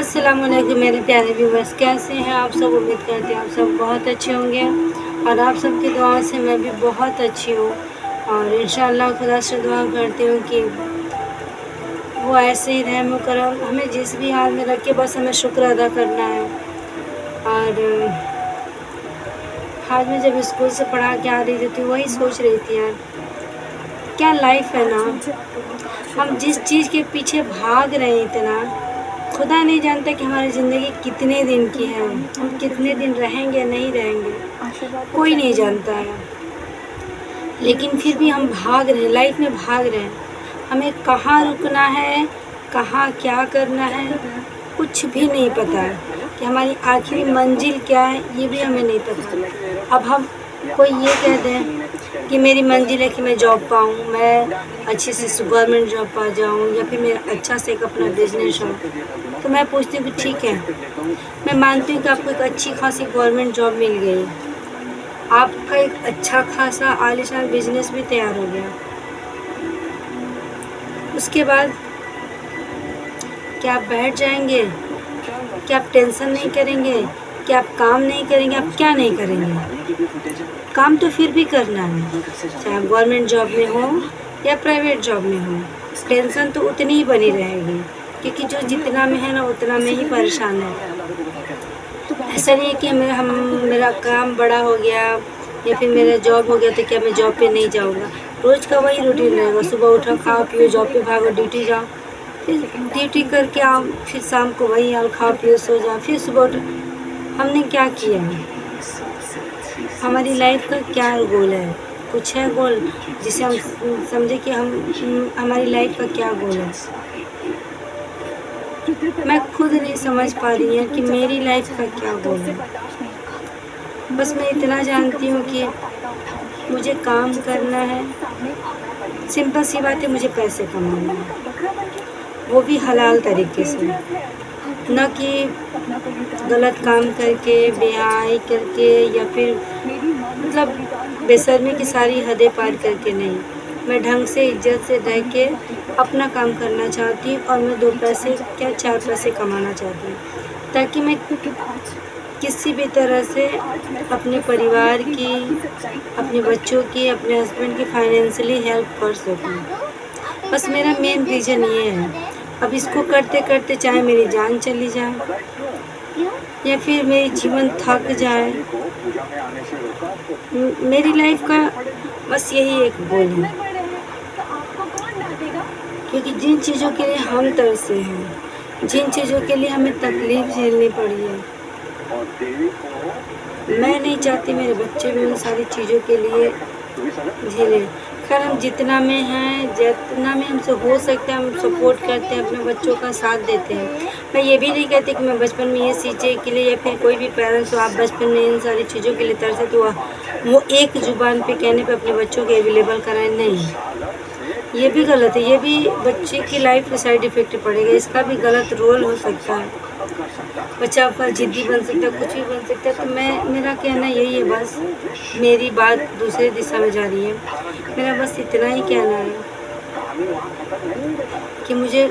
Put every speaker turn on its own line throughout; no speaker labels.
अस्सलाम वालेकुम मेरे प्यारे व्यूवर्स, कैसे हैं आप सब। उम्मीद करते हैं आप सब बहुत अच्छे होंगे और आप सबकी दुआ से मैं भी बहुत अच्छी हूँ। और इंशाअल्लाह खुदा से दुआ करती हूँ कि वो ऐसे ही रहम करम हमें जिस भी हाल में रखे, बस हमें शुक्र अदा करना है। और आज मैं जब स्कूल से पढ़ा के आ रही थी तो वही सोच रही थी यार, क्या लाइफ है ना। हम जिस चीज़ के पीछे भाग रहे हैं इतना, खुदा नहीं जानता कि हमारी ज़िंदगी कितने दिन की है, हम कितने दिन रहेंगे नहीं रहेंगे, कोई नहीं जानता है। लेकिन फिर भी हम भाग रहे हैं, लाइफ में भाग रहे हैं। हमें कहाँ रुकना है, कहाँ क्या करना है, कुछ भी नहीं पता है कि हमारी आखिरी मंजिल क्या है, ये भी हमें नहीं पता। अब हम कोई ये कह दें कि मेरी मंजिल है कि मैं जॉब पाऊँ, मैं अच्छी से गवर्नमेंट जॉब पा जाऊँ, या फिर मेरा अच्छा से एक अपना बिजनेस हो, तो मैं पूछती हूँ कि ठीक है, मैं मानती हूँ कि आपको एक अच्छी खासी गवर्नमेंट जॉब मिल गई, आपका एक अच्छा खासा आलीशान बिजनेस भी तैयार हो गया। उसके बाद क्या आप बैठ जाएंगे? क्या आप टेंशन नहीं करेंगे? क्या आप काम नहीं करेंगे? आप क्या नहीं करेंगे? काम तो फिर भी करना है, चाहे आप गवर्नमेंट जॉब में हो या प्राइवेट जॉब में हो। टेंशन तो उतनी ही बनी रहेगी, क्योंकि जो जितना में है ना उतना में ही परेशान है। ऐसा नहीं है कि मेरा काम बड़ा हो गया या फिर मेरा जॉब हो गया तो क्या मैं जॉब पे नहीं जाऊँगा। रोज़ का वही रूटीन रहेगा, सुबह उठो, खाओ पियो, जॉब पे भागो, ड्यूटी जाओ, फिर ड्यूटी करके आओ, फिर शाम को वही आओ, खाओ पियो, सो जाओ, फिर सुबह उठो। हमने क्या किया है? हमारी लाइफ का क्या गोल है? कुछ है गोल जिसे हम समझे कि हमारी लाइफ का क्या गोल है? मैं खुद नहीं समझ पा रही हूँ कि मेरी लाइफ का क्या गोल है। बस मैं इतना जानती हूँ कि मुझे काम करना है, सिंपल सी बात है, मुझे पैसे कमाना है, वो भी हलाल तरीके से, न कि गलत काम करके, बेहाई करके, या फिर मतलब बेशर्मी की सारी हदें पार करके नहीं। मैं ढंग से इज्जत से रह के अपना काम करना चाहती हूँ और मैं 2 पैसे क्या 4 पैसे कमाना चाहती हूँ, ताकि मैं किसी भी तरह से अपने परिवार की, अपने बच्चों की, अपने हस्बैंड की फाइनेंशियली हेल्प कर सकूँ। बस मेरा मेन रीज़न ये है। अब इसको करते करते चाहे मेरी जान चली जाए या फिर मेरी जीवन थक जाए, मेरी लाइफ का बस यही एक गोल है। क्योंकि जिन चीज़ों के लिए हम तरसे हैं, जिन चीज़ों के लिए हमें तकलीफ़ झेलनी पड़ी है, मैं नहीं चाहती मेरे बच्चे भी उन सारी चीज़ों के लिए झेलें। खैर हम जितना में हैं, जितना में हमसे हो सकता है हम सपोर्ट करते हैं, अपने बच्चों का साथ देते हैं। मैं ये भी नहीं कहती कि मैं बचपन में ये चीज़ें के लिए, या फिर कोई भी पेरेंट्स हो आप बचपन में इन सारी चीज़ों के लिए तरसे तो वो एक ज़ुबान पे कहने पे अपने बच्चों को अवेलेबल कराएं, नहीं, ये भी गलत है। ये भी बच्चे की लाइफ में साइड इफ़ेक्ट पड़ेगा, इसका भी गलत रोल हो सकता है। बच्चा आपका ज़िद्दी बन सकता है, कुछ भी बन सकता है। तो मेरा कहना यही है, बस मेरी बात दूसरी दिशा में जा रही है। मेरा बस इतना ही कहना है कि मुझे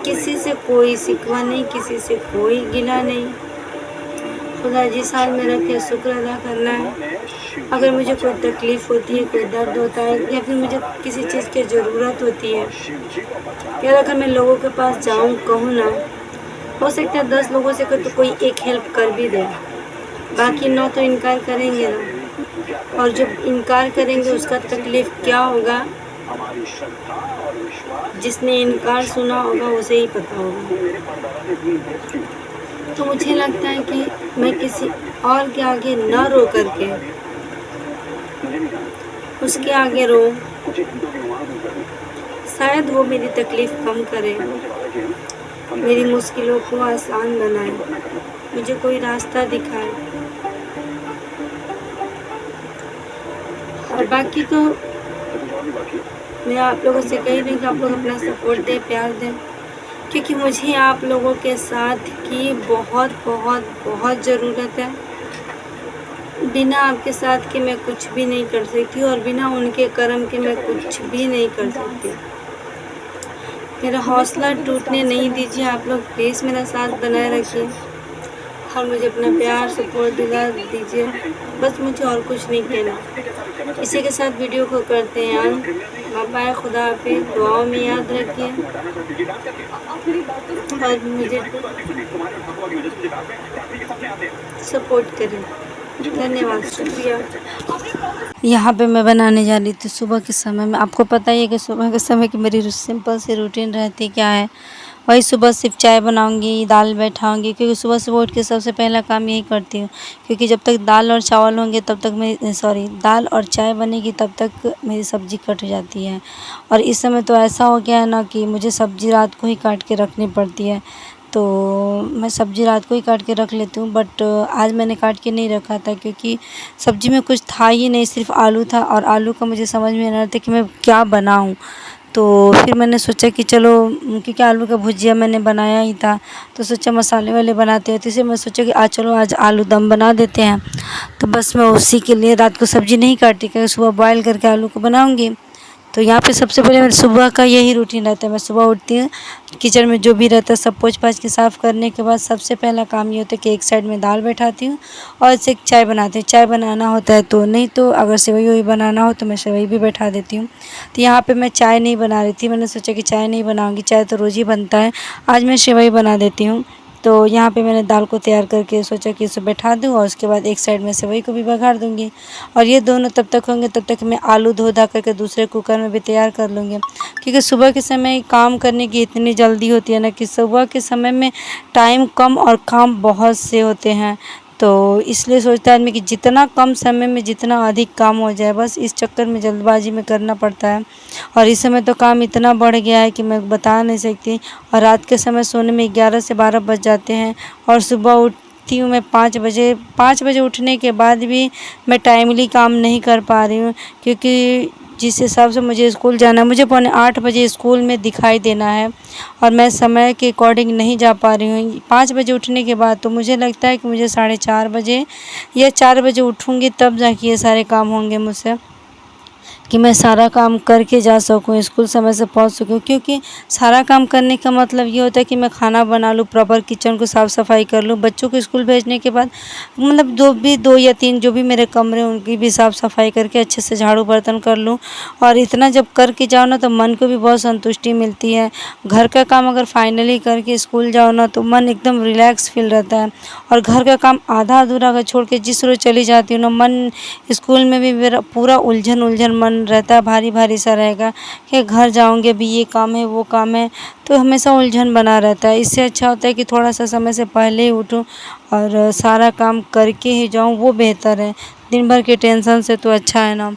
किसी से कोई शिकवा नहीं, किसी से कोई गिला नहीं। खुदा जिस हाल में रखे शुक्र अदा करना है। अगर मुझे कोई तकलीफ़ होती है, कोई दर्द होता है, या फिर मुझे किसी चीज़ की ज़रूरत होती है, यार अगर मैं लोगों के पास जाऊँ, कहूँ ना, हो सकता है 10 लोगों से तो कोई एक हेल्प कर भी दे, बाकी 9 तो इनकार करेंगे ना। और जब इनकार करेंगे उसका तकलीफ़ क्या होगा, जिसने इनकार सुना होगा उसे ही पता होगा। तो मुझे लगता है कि मैं किसी और के आगे न रो करके उसके आगे रो, शायद वो मेरी तकलीफ़ कम करे, मेरी मुश्किलों को आसान बनाए, मुझे कोई रास्ता दिखाए। और बाकी तो मैं आप लोगों से कह रही हूँ कि आप लोग अपना सपोर्ट दें, प्यार दें, क्योंकि मुझे आप लोगों के साथ की बहुत बहुत बहुत ज़रूरत है। बिना आपके साथ के मैं कुछ भी नहीं कर सकती और बिना उनके कर्म के मैं कुछ भी नहीं कर सकती। मेरा हौसला टूटने नहीं दीजिए आप लोग, प्लीज़ मेरा साथ बनाए रखिए और मुझे अपना प्यार सपोर्ट दिला दीजिए। बस मुझे और कुछ नहीं कहना। इसी के साथ वीडियो को करते हैं अंत। बाय, खुदा हाफिज़, दुआओं में याद रखिए और मुझे सपोर्ट करें। धन्यवाद, शुक्रिया। यहाँ पे मैं बनाने जा रही थी सुबह के समय में। आपको पता ही है कि सुबह के समय की मेरी सिंपल सी रूटीन रहती क्या है। वही सुबह सिर्फ चाय बनाऊंगी, दाल बैठाऊंगी, क्योंकि सुबह सुबह उठ के सबसे पहला काम यही करती हूँ, क्योंकि जब तक दाल और चावल होंगे तब तक दाल और चाय बनेगी तब तक मेरी सब्ज़ी कट जाती है। और इस समय तो ऐसा हो गया है ना कि मुझे सब्ज़ी रात को ही काट के रखनी पड़ती है, तो मैं सब्ज़ी रात को ही काट के रख लेती हूँ। बट आज मैंने काट के नहीं रखा था, क्योंकि सब्ज़ी में कुछ था ही नहीं, सिर्फ आलू था और आलू का मुझे समझ में नहीं आ रहा था कि मैं क्या बनाऊँ। तो फिर मैंने सोचा कि चलो, क्योंकि आलू का भुजिया मैंने बनाया ही था, तो सोचा मसाले वाले बनाते हैं, तो इसलिए मैं सोचा कि आज आलू दम बना देते हैं। तो बस मैं उसी के लिए रात को सब्ज़ी नहीं काटी, क्योंकि सुबह बॉयल करके आलू को बनाऊँगी। तो यहाँ पे सबसे पहले मेरे सुबह का यही रूटीन रहता है। मैं सुबह उठती हूँ, किचन में जो भी रहता है सब पोंछ पाछ के साफ़ करने के बाद सबसे पहला काम ये होता है कि एक साइड में दाल बैठाती हूँ और इसे चाय बनाती हूँ। चाय बनाना होता है तो, नहीं तो अगर सेवई वेवई बनाना हो तो मैं सेवई भी बैठा देती हूँ। तो यहाँ पे मैं चाय नहीं बना रही थी, मैंने सोचा कि चाय नहीं बनाऊँगी, चाय तो रोज़ ही बनता है, आज मैं सेवई बना देती हूँ। तो यहाँ पे मैंने दाल को तैयार करके सोचा कि इसे बैठा दूँ और उसके बाद एक साइड में सेवई को भी बघार दूँगी। और ये दोनों तब तक होंगे तब तक मैं आलू धो धा करके दूसरे कुकर में भी तैयार कर लूँगी, क्योंकि सुबह के समय काम करने की इतनी जल्दी होती है ना कि सुबह के समय में टाइम कम और काम बहुत से होते हैं। तो इसलिए सोचता है आदमी कि जितना कम समय में जितना अधिक काम हो जाए, बस इस चक्कर में जल्दबाजी में करना पड़ता है। और इस समय तो काम इतना बढ़ गया है कि मैं बता नहीं सकती। और रात के समय सोने में 11 से 12 बज जाते हैं और सुबह उठती हूँ मैं 5 बजे। 5 बजे उठने के बाद भी मैं टाइमली काम नहीं कर पा रही हूँ, क्योंकि जिस हिसाब से मुझे स्कूल जाना है, मुझे 7:45 बजे स्कूल में दिखाई देना है और मैं समय के अकॉर्डिंग नहीं जा पा रही हूँ। 5 बजे उठने के बाद तो मुझे लगता है कि मुझे 4:30 बजे या 4 बजे उठूँगी तब जाके ये सारे काम होंगे मुझसे, कि मैं सारा काम करके जा सकूँ, स्कूल समय से पहुँच सकूँ। क्योंकि सारा काम करने का मतलब ये होता है कि मैं खाना बना लूँ, प्रॉपर किचन को साफ़ सफाई कर लूँ, बच्चों को स्कूल भेजने के बाद मतलब 2 या 3 जो भी मेरे कमरे हैं उनकी भी साफ़ सफाई करके अच्छे से झाड़ू बर्तन कर लूँ। और इतना जब करके जाओ ना तो मन को भी बहुत संतुष्टि मिलती है। घर का काम अगर फाइनली करके स्कूल जाओ ना तो मन एकदम रिलैक्स फील रहता है। और घर का काम आधा अधूरा अगर छोड़ के जिस रोज़ चली जाती हूँ ना, मन स्कूल में भी मेरा पूरा उलझन मन रहता है, भारी भारी सा रहेगा कि घर जाऊंगी अभी ये काम है वो काम है, तो हमेशा उलझन बना रहता है। इससे अच्छा होता है कि थोड़ा सा समय से पहले ही उठूं और सारा काम करके ही जाऊं, वो बेहतर है। दिन भर के टेंशन से तो अच्छा है ना।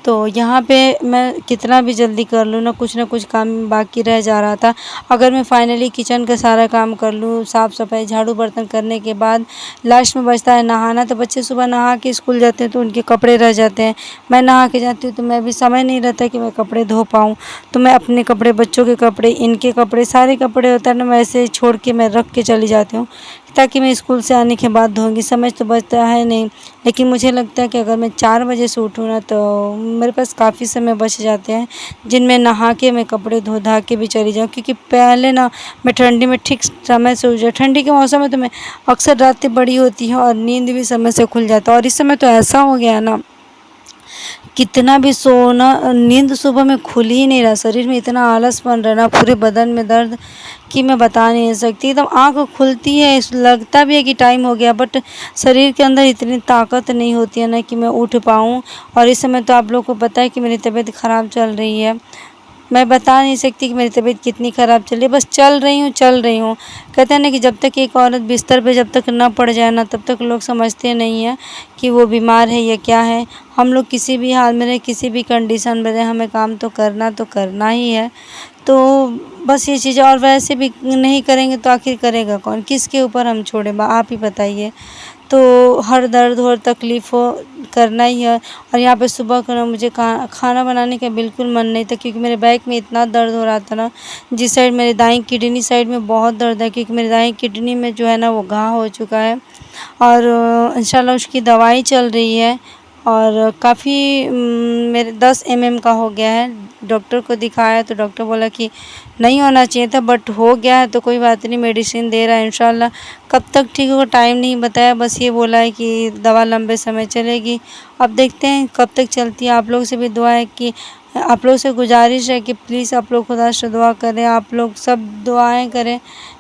तो यहाँ पे मैं कितना भी जल्दी कर लूँ ना कुछ काम बाकी रह जा रहा था। अगर मैं फाइनली किचन का सारा काम कर लूँ, साफ़ सफाई झाड़ू बर्तन करने के बाद लास्ट में बचता है नहाना, तो बच्चे सुबह नहा के स्कूल जाते हैं तो उनके कपड़े रह जाते हैं। मैं नहा के जाती हूँ तो मैं भी समय नहीं रहता कि मैं कपड़े धो पाऊँ, तो मैं अपने कपड़े, बच्चों के कपड़े, इनके कपड़े, सारे कपड़े होता है ना, मैं ऐसे छोड़ के मैं रख के चली जाती हूँ ताकि मैं स्कूल से आने के बाद धोऊँगी। समय तो बचता है नहीं, लेकिन मुझे लगता है कि अगर मैं 4 बजे से उठूँ ना तो मेरे पास काफ़ी समय बच जाते हैं, जिनमें नहा के मैं कपड़े धो धा के भी चली जाऊँ। क्योंकि पहले ना मैं ठंडी में ठीक समय से उठ जाऊँ। ठंडी के मौसम में तो मैं अक्सर रातें बड़ी होती हैं और नींद भी समय से खुल जाता है। और इस समय तो ऐसा हो गया है ना, कितना भी सोना, नींद सुबह में खुल ही नहीं रहा। शरीर में इतना आलसपन रहना, पूरे बदन में दर्द कि मैं बता नहीं सकती। एकदम आँख खुलती है, लगता भी है कि टाइम हो गया, बट शरीर के अंदर इतनी ताकत नहीं होती है ना कि मैं उठ पाऊँ। और इस समय तो आप लोगों को पता है कि मेरी तबीयत ख़राब चल रही है। मैं बता नहीं सकती कि मेरी तबीयत कितनी ख़राब चल रही है, बस चल रही हूँ। कहते हैं ना कि जब तक एक औरत बिस्तर पे जब तक ना पड़ जाए ना, तब तक लोग समझते नहीं हैं कि वो बीमार है या क्या है। हम लोग किसी भी हाल में रहें, किसी भी कंडीशन में रहें, हमें काम तो करना ही है। तो बस ये चीज़, और वैसे भी नहीं करेंगे तो आखिर करेगा कौन, किसके ऊपर हम छोड़ें, आप ही बताइए। तो हर दर्द और तकलीफ़ हो करना ही है। और यहाँ पे सुबह का ना मुझे खाना बनाने का बिल्कुल मन नहीं था, क्योंकि मेरे बैक में इतना दर्द हो रहा था ना, जिस साइड मेरी दाईं किडनी साइड में बहुत दर्द है, क्योंकि मेरी दाईं किडनी में जो है ना वो घाव हो चुका है और इंशाल्लाह उसकी दवाई चल रही है। और काफ़ी मेरे 10 mm का हो गया है। डॉक्टर को दिखाया तो डॉक्टर बोला कि नहीं होना चाहिए था, बट हो गया है तो कोई बात नहीं, मेडिसिन दे रहा है इंशाल्लाह। कब तक ठीक होगा टाइम नहीं बताया, बस ये बोला है कि दवा लंबे समय चलेगी। अब देखते हैं कब तक चलती है। आप लोग से भी दुआ है कि आप लोग से गुजारिश है कि प्लीज़ आप लोग खुदा से दुआ करें, आप लोग सब दुआएं करें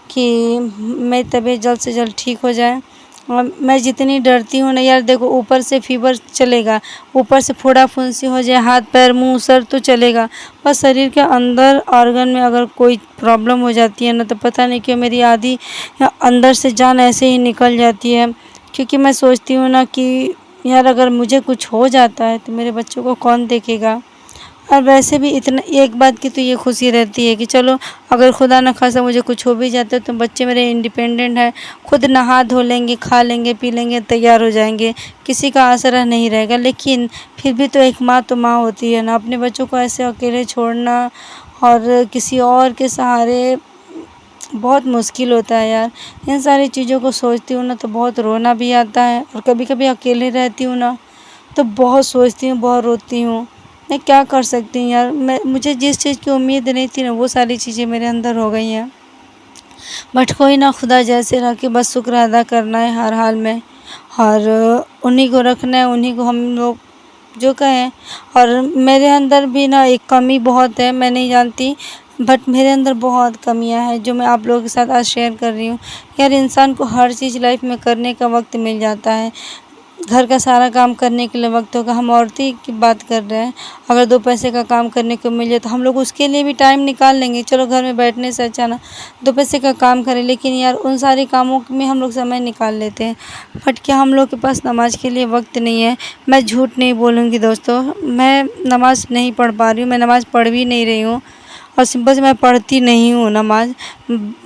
कि मेरी तबीयत जल्द से जल्द ठीक हो जाए। और मैं जितनी डरती हूँ ना यार, देखो ऊपर से फीवर चलेगा, ऊपर से फोड़ा फुंसी हो जाए, हाथ पैर मुंह सर तो चलेगा, पर शरीर के अंदर ऑर्गन में अगर कोई प्रॉब्लम हो जाती है ना तो पता नहीं क्यों मेरी आधी अंदर से जान ऐसे ही निकल जाती है। क्योंकि मैं सोचती हूँ ना कि यार अगर मुझे कुछ हो जाता है तो मेरे बच्चों को कौन देखेगा। और वैसे भी इतना एक बात की तो ये खुशी रहती है कि चलो अगर खुदा न खासा मुझे कुछ हो भी जाता है तो बच्चे मेरे इंडिपेंडेंट हैं, खुद नहा धो लेंगे, खा लेंगे, पी लेंगे, तैयार हो जाएंगे, किसी का आसरा नहीं रहेगा। लेकिन फिर भी तो एक माँ तो माँ होती है ना, अपने बच्चों को ऐसे अकेले छोड़ना और किसी और के सहारे बहुत मुश्किल होता है यार। इन सारी चीज़ों को सोचती हूँ ना तो बहुत रोना भी आता है, और कभी कभी अकेले रहती हूँ ना तो बहुत सोचती हूँ, बहुत रोती हूँ। मैं क्या कर सकती हूँ यार, मुझे जिस चीज़ की उम्मीद नहीं थी ना वो सारी चीज़ें मेरे अंदर हो गई हैं। बट कोई ना, खुदा जैसे रखे, बस शुक्र अदा करना है हर हाल में, और उन्हीं को रखना है, उन्हीं को हम लोग जो कहें। और मेरे अंदर भी ना एक कमी बहुत है, मैं नहीं जानती, बट मेरे अंदर बहुत कमियां हैं जो मैं आप लोगों के साथ आज शेयर कर रही हूँ। यार इंसान को हर चीज़ लाइफ में करने का वक्त मिल जाता है, घर का सारा काम करने के लिए वक्त होगा। हम औरतें की बात कर रहे हैं, अगर 2 पैसे का काम करने को मिल जाए तो हम लोग उसके लिए भी टाइम निकाल लेंगे। चलो घर में बैठने से अच्छा ना 2 पैसे का काम करें, लेकिन यार उन सारे कामों में हम लोग समय निकाल लेते हैं। बट क्या हम लोग के पास नमाज के लिए वक्त नहीं है? मैं झूठ नहीं बोलूँगी दोस्तों, मैं नमाज़ नहीं पढ़ पा रही हूँ, मैं नमाज़ पढ़ भी नहीं रही हूँ, और सिंपल से मैं पढ़ती नहीं हूँ नमाज़।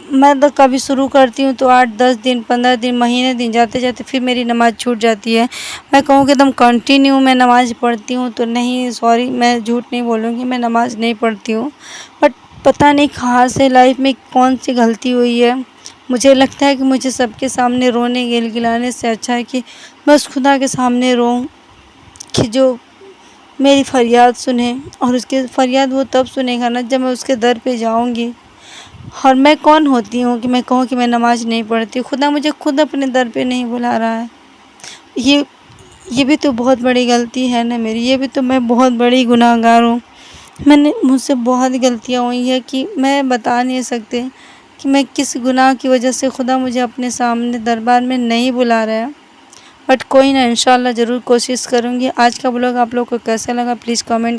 मैं तो कभी शुरू करती हूँ तो 8-10 दिन, 15 दिन, महीने दिन जाते जाते फिर मेरी नमाज़ छूट जाती है। मैं कहूँ कि एकदम कंटिन्यू मैं नमाज़ पढ़ती हूँ तो नहीं, सॉरी मैं झूठ नहीं बोलूँगी, मैं नमाज़ नहीं पढ़ती हूँ। बट पता नहीं कहाँ से लाइफ में कौन सी गलती हुई है। मुझे लगता है कि मुझे सबके सामने रोने गिलगिलाने से अच्छा है कि बस खुदा के सामने रोऊँ, कि जो मेरी फ़रियाद सुने। और उसकी फ़रियाद वो तब सुनेगा ना जब मैं उसके दर पे जाऊँगी। और मैं कौन होती हूँ कि मैं कहूँ कि मैं नमाज़ नहीं पढ़ती। खुदा मुझे खुद अपने दर पे नहीं बुला रहा है। ये भी तो बहुत बड़ी गलती है ना मेरी, ये भी तो मैं बहुत बड़ी गुनाहगार हूँ। मुझसे बहुत गलतियाँ हुई हैं कि मैं बता नहीं सकती कि मैं किस गुनाह की वजह से खुदा मुझे अपने सामने दरबार में नहीं बुला रहा है। बट कोई ना, इंशाल्लाह ज़रूर कोशिश करूँगी। आज का ब्लॉग आप लोग को कैसा लगा प्लीज़ कमेंट